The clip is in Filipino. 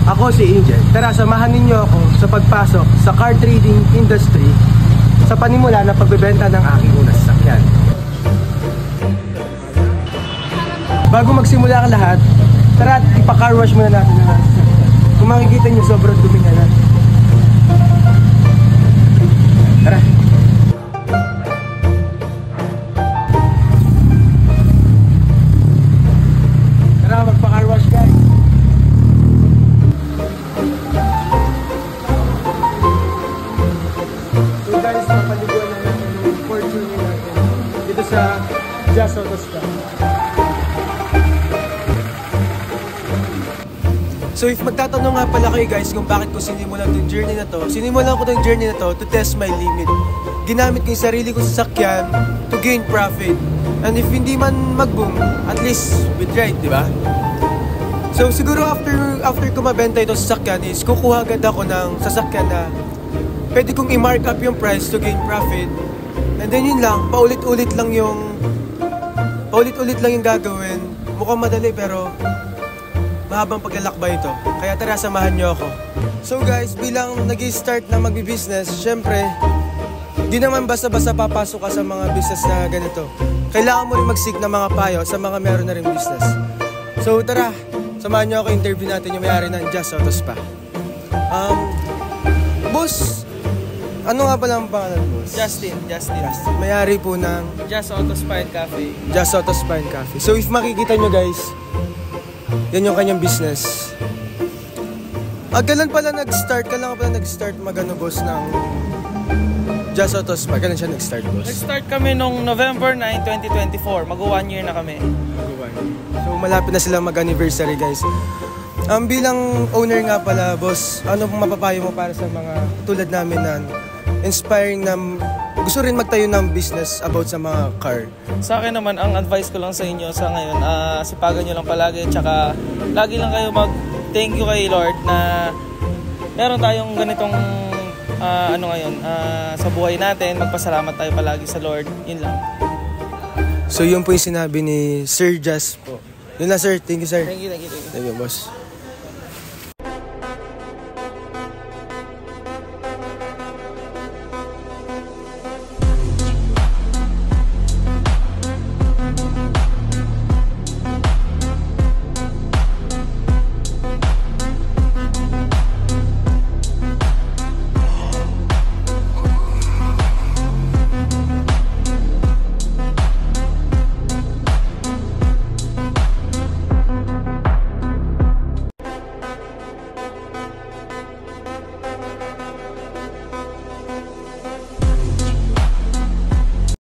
Ako si Angel. Tara, samahan ninyo ako sa pagpasok sa car trading industry sa panimula ng pagbebenta ng aking unang sasakyan. Bago magsimula ang lahat, tara at ipa-car wash muna natin ang sasakyan. Kung makikita nyo, sobrang dumi na lang. Tara. Tara, magpa-car wash guys. So guys, mapaliguan na natin yung Fortuner natin dito sa Jazz Auto Spa. So if magtatanong nga pala kayo guys kung bakit ko sinimulan itong journey na to, sinimulan ko itong journey na to to test my limit. Ginamit ko yung sarili kong sasakyan to gain profit. And if hindi man mag-boom, at least we tried, di ba? So siguro after ko mabenta itong sasakyan is kukuha agad ako ng sasakyan na pwede kong i-mark up yung price to gain profit. And then yun lang, paulit-ulit lang yung gagawin. Mukhang madali pero mahabang paglalakbay ito. Kaya tara, samahan nyo ako. So guys, bilang nag-start na magbi-business, syempre, di naman basta-basta papasok ka sa mga business na ganito. Kailangan mo rin mag-seek ng mga payo sa mga meron na rin business. So tara, samahan nyo ako, interview natin yung may-ari ng Jazz Auto Spa. Boss, ano nga pala ang pangalan, boss? Justin. May-ari po ng Jazz Auto Spa and Cafe. Jazz Auto Spa and Cafe. So if makikita nyo guys, yan yung kanyang business. Kailan pala nag-start magano boss ng Jazz Auto Spa? Kailan siya nag-start, boss? Nag-start kami nung November 9, 2024. Mag-1 year na kami. So malapit na sila mag-anniversary guys. Bilang owner nga pala, boss, ano pong mapapayo mo para sa mga tulad namin na inspiring na gusto rin magtayo ng business about sa mga car? Sa akin naman, ang advice ko lang sa inyo sa ngayon, sipagan nyo lang palagi. Tsaka lagi lang kayo mag-thank you kay Lord na meron tayong ganitong sa buhay natin. Magpasalamat tayo palagi sa Lord. Yun lang. So yun po yung sinabi ni Sir Jazz po. Yun lang sir. Thank you sir. Thank you. Thank you boss.